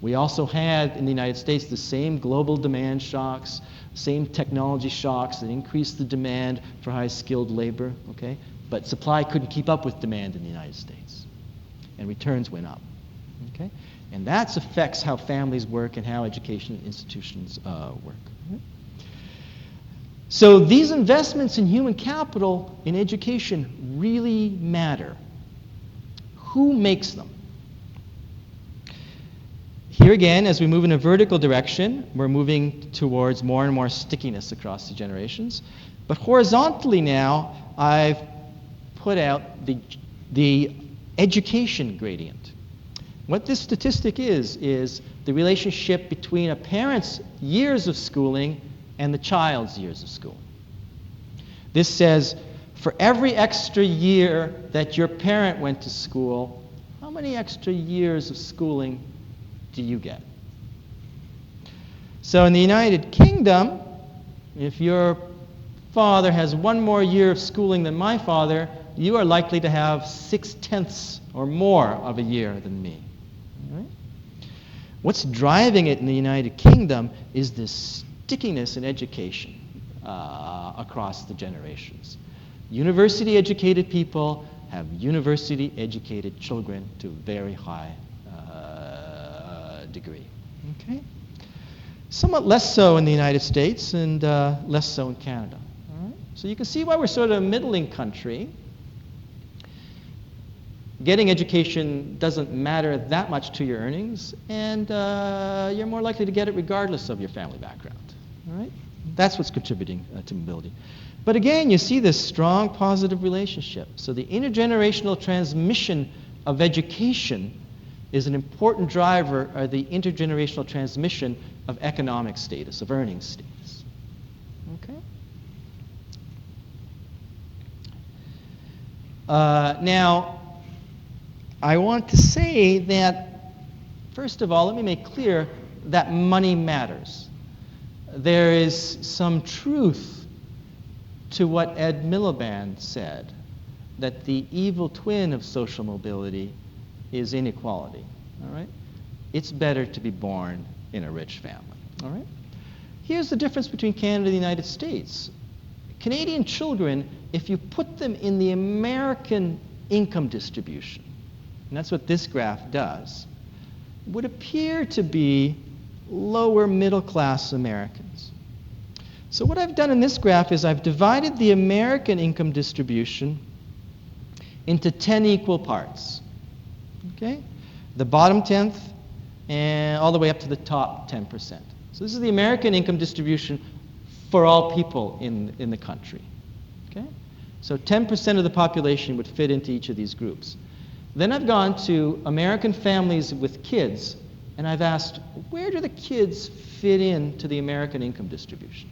We also had in the United States the same global demand shocks, same technology shocks that increased the demand for high-skilled labor, okay? But supply couldn't keep up with demand in the United States, and returns went up, okay? And that affects how families work and how education institutions work. Right? So these investments in human capital in education really matter. Who makes them? Here again, as we move in a vertical direction, we're moving towards more and more stickiness across the generations. But horizontally now, I've put out the education gradient. What this statistic is the relationship between a parent's years of schooling and the child's years of school. This says, for every extra year that your parent went to school, how many extra years of schooling do you get? So in the United Kingdom, if your father has one more year of schooling than my father, you are likely to have 6/10 or more of a year than me. All right? What's driving it in the United Kingdom is this stickiness in education across the generations. University-educated people have university-educated children to a very high degree. Okay? Somewhat less so in the United States and less so in Canada. All right? So you can see why we're sort of a middling country. Getting education doesn't matter that much to your earnings, and you're more likely to get it regardless of your family background. All right? That's what's contributing to mobility. But again, you see this strong positive relationship. So the intergenerational transmission of education is an important driver of the intergenerational transmission of economic status, of earning status. Okay? Now, I want to say that, first of all, let me make clear that money matters. There is some truth to what Ed Miliband said, that the evil twin of social mobility is inequality. All right? It's better to be born in a rich family. All right? Here's the difference between Canada and the United States. Canadian children, if you put them in the American income distribution, and that's what this graph does, would appear to be lower middle class Americans. So what I've done in this graph is I've divided the American income distribution into 10 equal parts. Okay? The bottom 10th and all the way up to the top 10%. So this is the American income distribution for all people in the country. Okay? So 10% of the population would fit into each of these groups. Then I've gone to American families with kids, and I've asked, where do the kids fit into the American income distribution?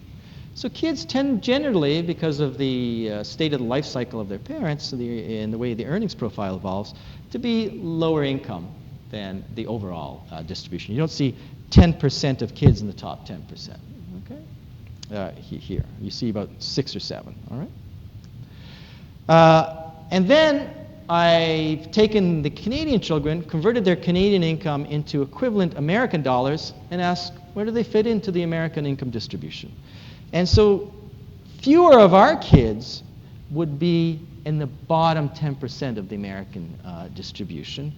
So kids tend generally, because of the state of the life cycle of their parents and the way the earnings profile evolves, to be lower income than the overall distribution. You don't see 10% of kids in the top 10%. Okay? Here, you see about 6 or 7. All right? And then I've taken the Canadian children, converted their Canadian income into equivalent American dollars, and asked, where do they fit into the American income distribution? And so fewer of our kids would be in the bottom 10% of the American distribution,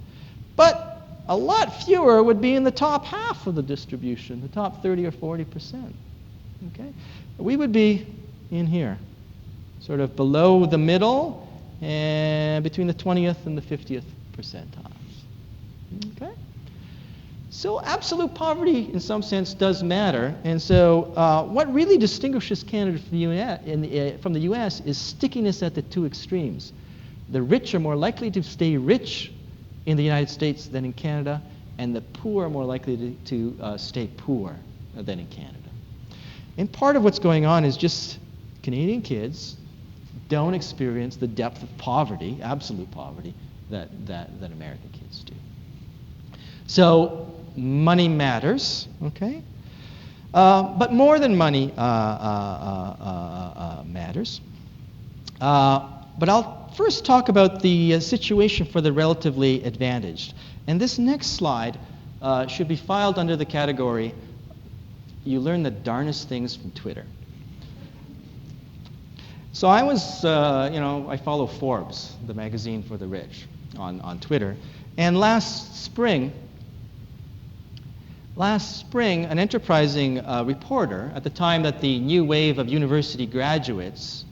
but a lot fewer would be in the top half of the distribution, the top 30 or 40%. Okay? We would be in here, sort of below the middle, and between the 20th and the 50th percentiles. Okay? So absolute poverty, in some sense, does matter. And so what really distinguishes Canada from the US is stickiness at the two extremes. The rich are more likely to stay rich in the United States than in Canada, and the poor are more likely to stay poor than in Canada. And part of what's going on is just Canadian kids don't experience the depth of poverty, absolute poverty, that American kids do. So money matters, okay? But more than money matters. But I'll first talk about the situation for the relatively advantaged. And this next slide should be filed under the category, you learn the darnest things from Twitter. So I was, I follow Forbes, the magazine for the rich, on Twitter. And last spring, an enterprising reporter, at the time that the new wave of university graduates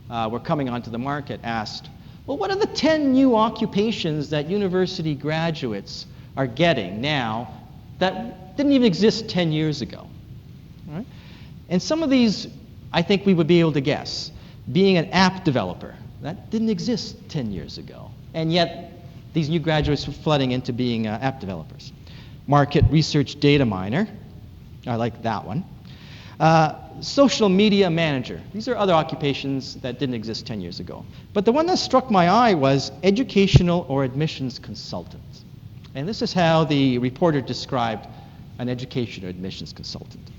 were coming onto the market, asked, well, what are the 10 new occupations that university graduates are getting now that didn't even exist 10 years ago? All right? And some of these, I think we would be able to guess. Being an app developer, that didn't exist 10 years ago. And yet, these new graduates were flooding into being app developers. Market research data miner, I like that one. Social media manager. These are other occupations that didn't exist 10 years ago. But the one that struck my eye was educational or admissions consultant. And this is how the reporter described an education or admissions consultant.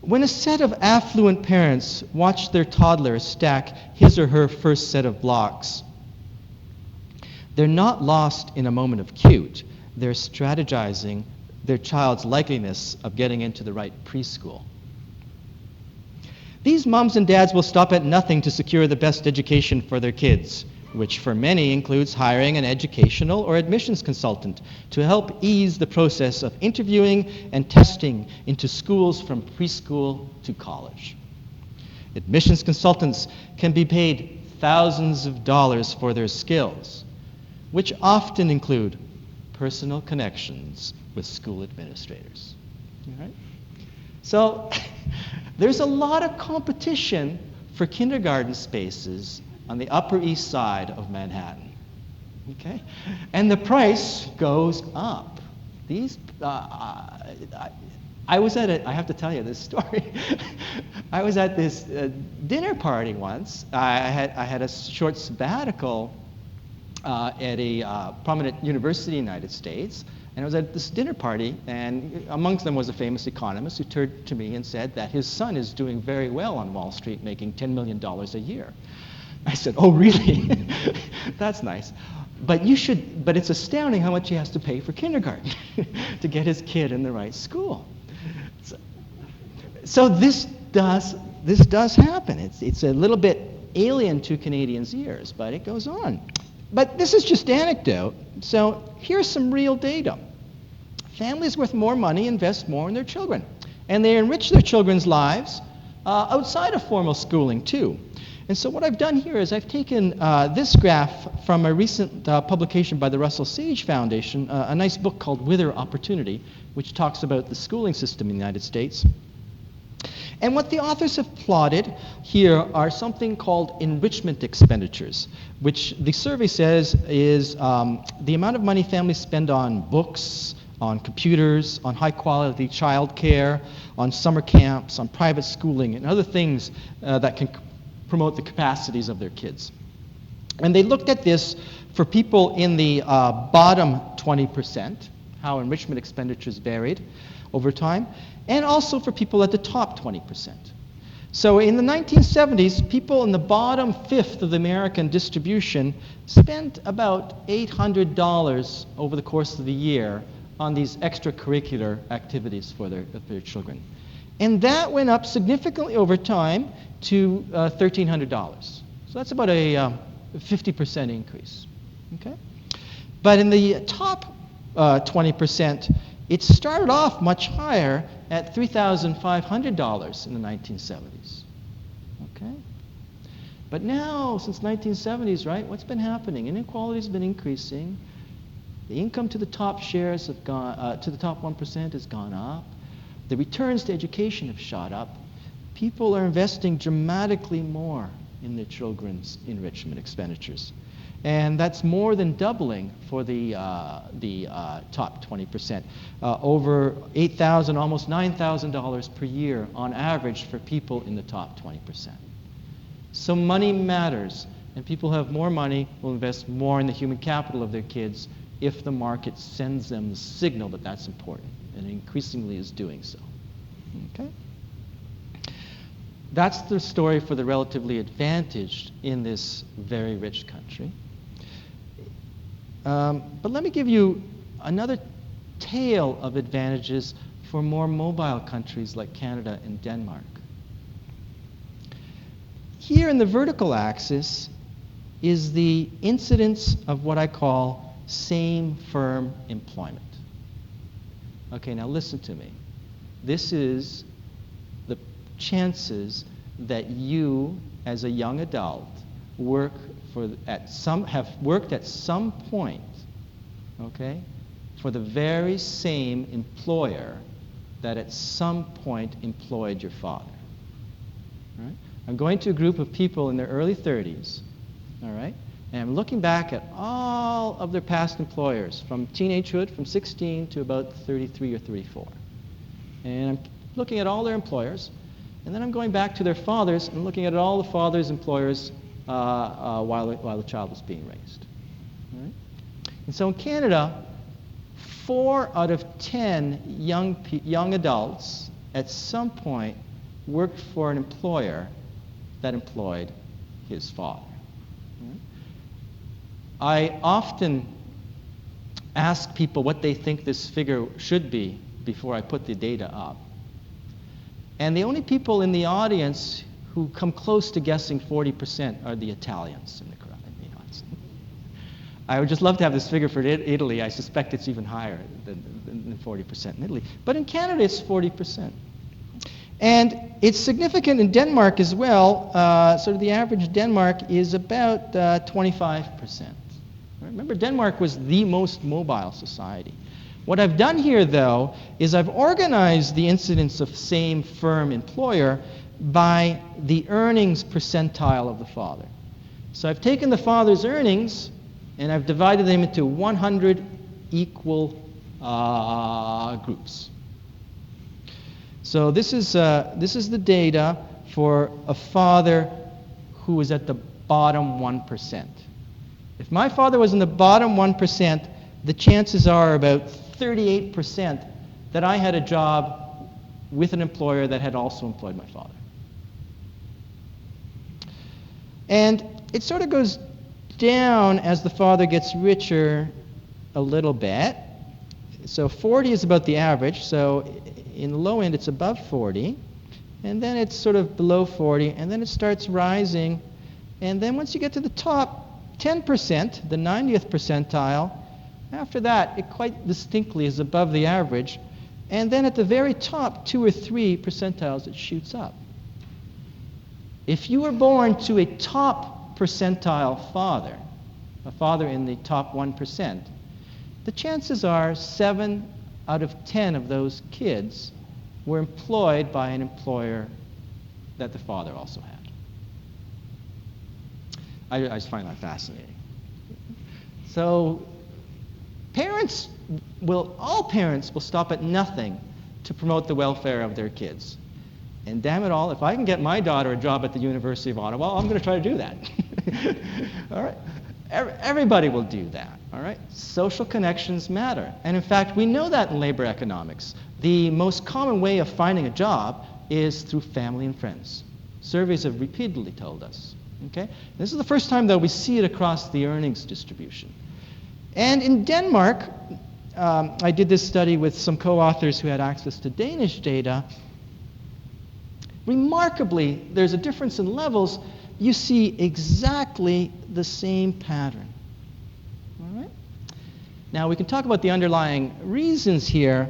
When a set of affluent parents watch their toddler stack his or her first set of blocks, they're not lost in a moment of cute. They're strategizing their child's likeliness of getting into the right preschool. These moms and dads will stop at nothing to secure the best education for their kids, which for many includes hiring an educational or admissions consultant to help ease the process of interviewing and testing into schools from preschool to college. Admissions consultants can be paid thousands of dollars for their skills, which often include personal connections with school administrators. All right? So there's a lot of competition for kindergarten spaces on the Upper East Side of Manhattan. Okay? And the price goes up. These, I was at I have to tell you this story. I was at this dinner party once. I had a short sabbatical at a prominent university in the United States, and I was at this dinner party, and amongst them was a famous economist who turned to me and said that his son is doing very well on Wall Street, making $10 million a year. I said, oh, really? That's nice. But it's astounding how much he has to pay for kindergarten to get his kid in the right school. So this does happen. It's a little bit alien to Canadians' ears, but it goes on. But this is just anecdote. So here's some real data. Families with more money invest more in their children, and they enrich their children's lives outside of formal schooling too. And so what I've done here is I've taken this graph from a recent publication by the Russell Sage Foundation, a nice book called Wither Opportunity, which talks about the schooling system in the United States. And what the authors have plotted here are something called enrichment expenditures, which the survey says is the amount of money families spend on books, on computers, on high-quality childcare, on summer camps, on private schooling, and other things that can promote the capacities of their kids. And they looked at this for people in the bottom 20%, how enrichment expenditures varied over time, and also for people at the top 20%. So in the 1970s, people in the bottom fifth of the American distribution spent about $800 over the course of the year on these extracurricular activities for their children. And that went up significantly over time to $1,300. So that's about a 50% increase. Okay? But in the top 20%, it started off much higher at $3,500 in the 1970s. Okay? But now, since 1970s, right, what's been happening? Inequality has been increasing. The income to the top shares have gone, to the top 1% has gone up. The returns to education have shot up. People are investing dramatically more in their children's enrichment expenditures. And that's more than doubling for the top 20%. Over $8,000, almost $9,000 per year on average for people in the top 20%. So money matters, and people who have more money will invest more in the human capital of their kids if the market sends them the signal that that's important, and it increasingly is doing so. Okay? That's the story for the relatively advantaged in this very rich country. But let me give you another tail of advantages for more mobile countries like Canada and Denmark. Here in the vertical axis is the incidence of what I call same firm employment. Okay, now listen to me. This is the chances that you, as a young adult, have worked at some point, okay, for the very same employer that at some point employed your father. Right? I'm going to a group of people in their early 30s, all right, and I'm looking back at all of their past employers from teenagehood, from 16 to about 33 or 34. And I'm looking at all their employers, and then I'm going back to their fathers and looking at all the fathers' employers while the child was being raised. All right? And so in Canada, 4 out of 10 young adults at some point worked for an employer that employed his father. All right? I often ask people what they think this figure should be before I put the data up. And the only people in the audience who come close to guessing 40% are the Italians in the crowd. I would just love to have this figure for Italy. I suspect it's even higher than 40% in Italy. But in Canada, it's 40%. And it's significant in Denmark as well. Sort of the average in Denmark is about 25%. Right? Remember, Denmark was the most mobile society. What I've done here, though, is I've organized the incidence of same firm employer by the earnings percentile of the father. So I've taken the father's earnings and I've divided them into 100 equal groups. So this is the data for a father who was at the bottom 1%. If my father was in the bottom 1%, the chances are about 38% that I had a job with an employer that had also employed my father. And it sort of goes down as the father gets richer a little bit. So 40 is about the average. So in the low end, it's above 40. And then it's sort of below 40. And then it starts rising. And then once you get to the top 10%, the 90th percentile, after that, it quite distinctly is above the average. And then at the very top 2 or 3 percentiles, it shoots up. If you were born to a top percentile father, a father in the top 1%, the chances are 7 out of 10 of those kids were employed by an employer that the father also had. I just find that fascinating. So all parents will stop at nothing to promote the welfare of their kids. And damn it all, if I can get my daughter a job at the University of Ottawa, I'm going to try to do that. All right? Everybody will do that. All right? Social connections matter. And in fact, we know that in labor economics. The most common way of finding a job is through family and friends. Surveys have repeatedly told us. Okay? This is the first time, though, we see it across the earnings distribution. And in Denmark, I did this study with some co-authors who had access to Danish data. Remarkably, there's a difference in levels. You see exactly the same pattern. All right? Now, we can talk about the underlying reasons here,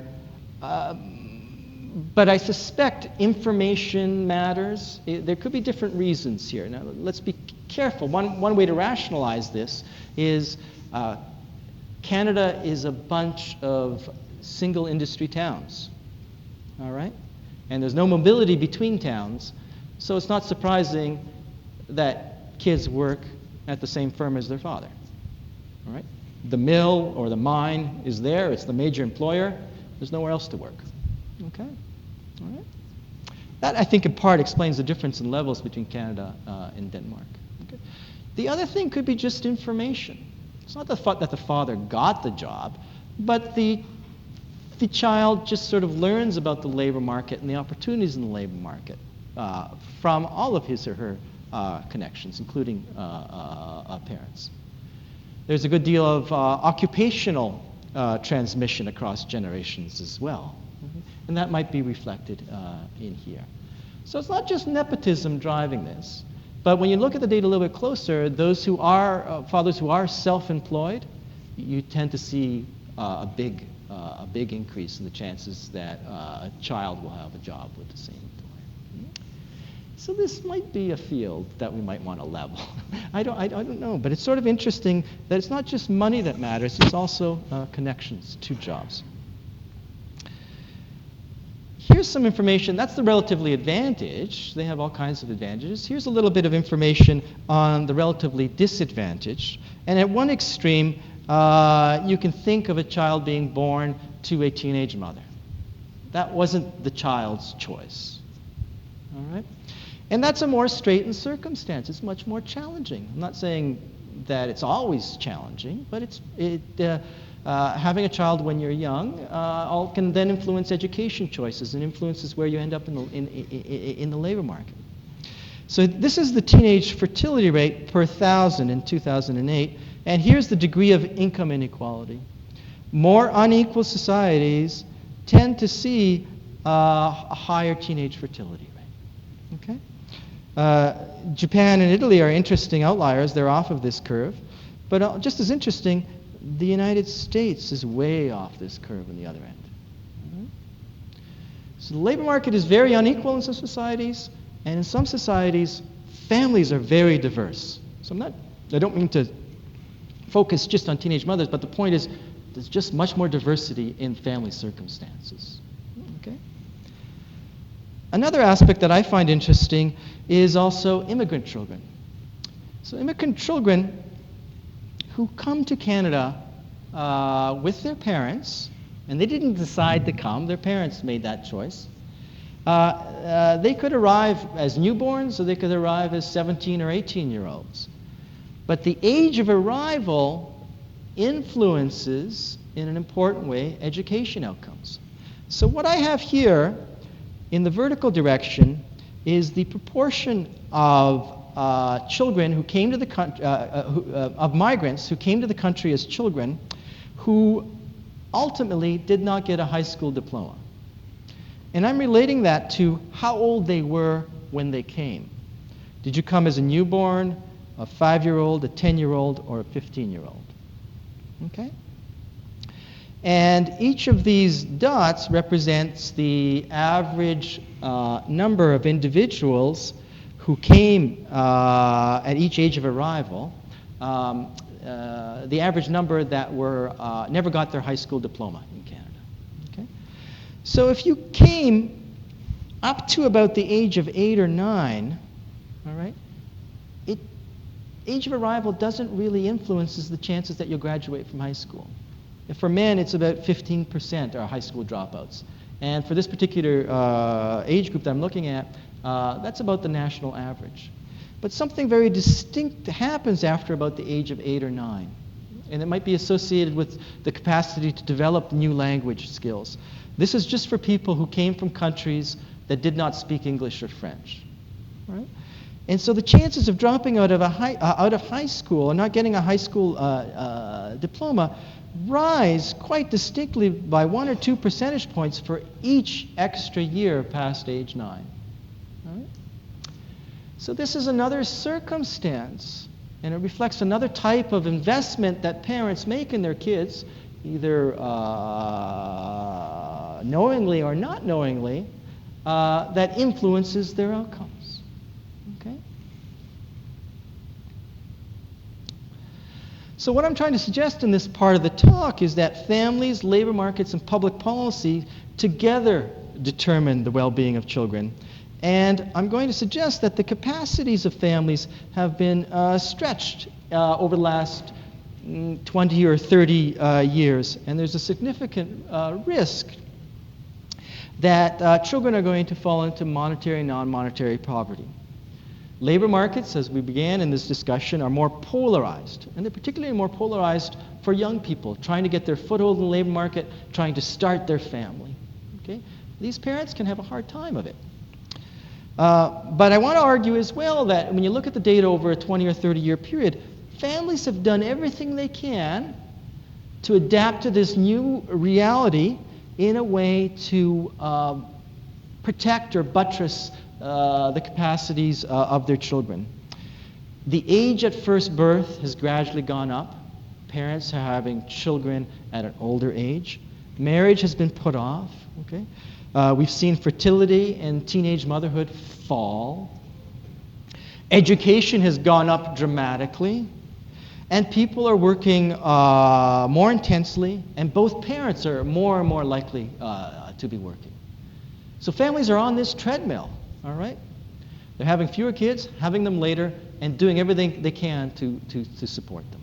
but I suspect information matters. There could be different reasons here. Now, let's be careful. One way to rationalize this is Canada is a bunch of single industry towns. All right? And there's no mobility between towns, so it's not surprising that kids work at the same firm as their father. All right? The mill or the mine is there, it's the major employer, there's nowhere else to work. Okay? All right? That, I think, in part explains the difference in levels between Canada and Denmark. Okay? The other thing could be just information. It's not that the father got the job, but the child just sort of learns about the labor market and the opportunities in the labor market from all of his or her connections, including parents. There's a good deal of occupational transmission across generations as well. And that might be reflected in here. So it's not just nepotism driving this, but when you look at the data a little bit closer, those who are fathers who are self-employed, you tend to see a big increase in the chances that a child will have a job with the same employer. So this might be a field that we might want to level. I don't know, but it's sort of interesting that it's not just money that matters, it's also connections to jobs. Here's some information. That's the relatively advantaged. They have all kinds of advantages. Here's a little bit of information on the relatively disadvantaged. And at one extreme, you can think of a child being born to a teenage mother. That wasn't the child's choice. All right? And that's a more straitened circumstance. It's much more challenging. I'm not saying that it's always challenging, but having a child when you're young can then influence education choices and influences where you end up in the labor market. So this is the teenage fertility rate per 1,000 in 2008, and here's the degree of income inequality. More unequal societies tend to see a higher teenage fertility rate. Okay? Japan and Italy are interesting outliers. They're off of this curve. But just as interesting, the United States is way off this curve on the other end. Mm-hmm. So the labor market is very unequal in some societies, and in some societies, families are very diverse. So I don't mean to focus just on teenage mothers, but the point is there's just much more diversity in family circumstances. Okay? Another aspect that I find interesting is also immigrant children. So immigrant children who come to Canada with their parents, and they didn't decide to come, their parents made that choice. They could arrive as newborns, or they could arrive as 17 or 18-year-olds. But the age of arrival influences, in an important way, education outcomes. So what I have here in the vertical direction is the proportion of children who came to the country, of migrants who came to the country as children, who ultimately did not get a high school diploma. And I'm relating that to how old they were when they came. Did you come as a newborn, a 5-year-old, a 10-year-old, or a 15-year-old? Okay? And each of these dots represents the average number of individuals who came at each age of arrival, the average number that never got their high school diploma in Canada. Okay? So if you came up to about the age of 8 or 9, all right, age of arrival doesn't really influence the chances that you'll graduate from high school. For men, it's about 15% are high school dropouts. And for this particular age group that I'm looking at, that's about the national average. But something very distinct happens after about the age of 8 or 9. And it might be associated with the capacity to develop new language skills. This is just for people who came from countries that did not speak English or French. Right? And so the chances of dropping out of high school and not getting a high school diploma rise quite distinctly by 1 or 2 percentage points for each extra year past age 9. Right? So this is another circumstance, and it reflects another type of investment that parents make in their kids, either knowingly or not knowingly, that influences their outcomes. Okay? So what I'm trying to suggest in this part of the talk is that families, labor markets, and public policy together determine the well-being of children. And I'm going to suggest that the capacities of families have been stretched over the last 20 or 30 years. And there's a significant risk that children are going to fall into monetary and non-monetary poverty. Labor markets, as we began in this discussion, are more polarized. And they're particularly more polarized for young people trying to get their foothold in the labor market, trying to start their family. Okay? These parents can have a hard time of it. But I want to argue as well that when you look at the data over a 20 or 30 year period, families have done everything they can to adapt to this new reality in a way to protect or buttress the capacities of their children. The age at first birth has gradually gone up. Parents are having children at an older age. Marriage has been put off. Okay? We've seen fertility and teenage motherhood fall. Education has gone up dramatically. And people are working more intensely, and both parents are more and more likely to be working. So families are on this treadmill, all right? They're having fewer kids, having them later, and doing everything they can to support them.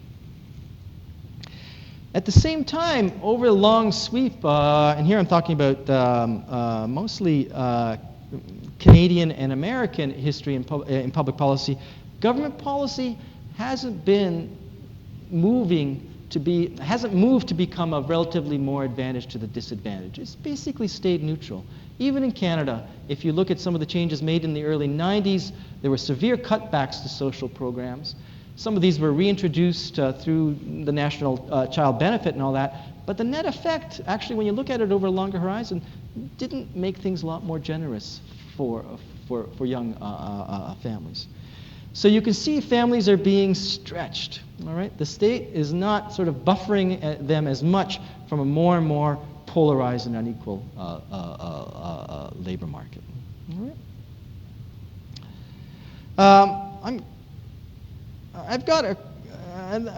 At the same time, over a long sweep, and here I'm talking about mostly Canadian and American history in public policy, government policy hasn't moved to become a relatively more advantage to the disadvantage. It's basically stayed neutral. Even in Canada, if you look at some of the changes made in the early 90s, there were severe cutbacks to social programs. Some of these were reintroduced through the National Child Benefit and all that, but the net effect, actually, when you look at it over a longer horizon, didn't make things a lot more generous for young families. So you can see families are being stretched, all right? The state is not sort of buffering them as much from a more and more polarized and unequal labor market. All right?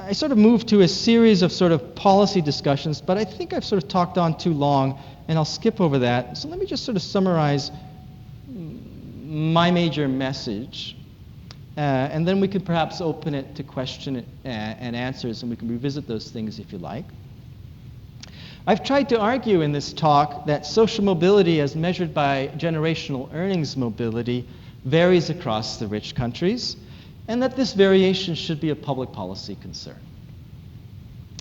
I sort of moved to a series of sort of policy discussions, but I think I've sort of talked on too long, and I'll skip over that. So let me just sort of summarize my major message. And then we could perhaps open it to question and answers, and we can revisit those things if you like. I've tried to argue in this talk that social mobility as measured by generational earnings mobility varies across the rich countries, and that this variation should be a public policy concern.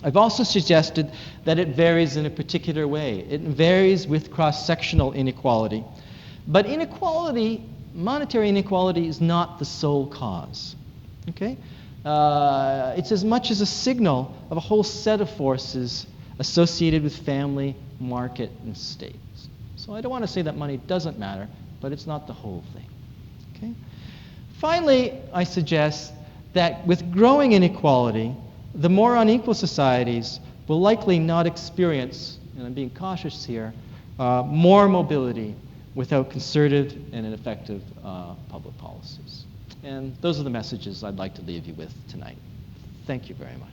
I've also suggested that it varies in a particular way. It varies with cross-sectional inequality. But inequality, monetary inequality, is not the sole cause. Okay? It's as much as a signal of a whole set of forces associated with family, market, and state. So I don't want to say that money doesn't matter, but it's not the whole thing. Okay? Finally, I suggest that with growing inequality, the more unequal societies will likely not experience, and I'm being cautious here, more mobility without concerted and effective public policies. And those are the messages I'd like to leave you with tonight. Thank you very much.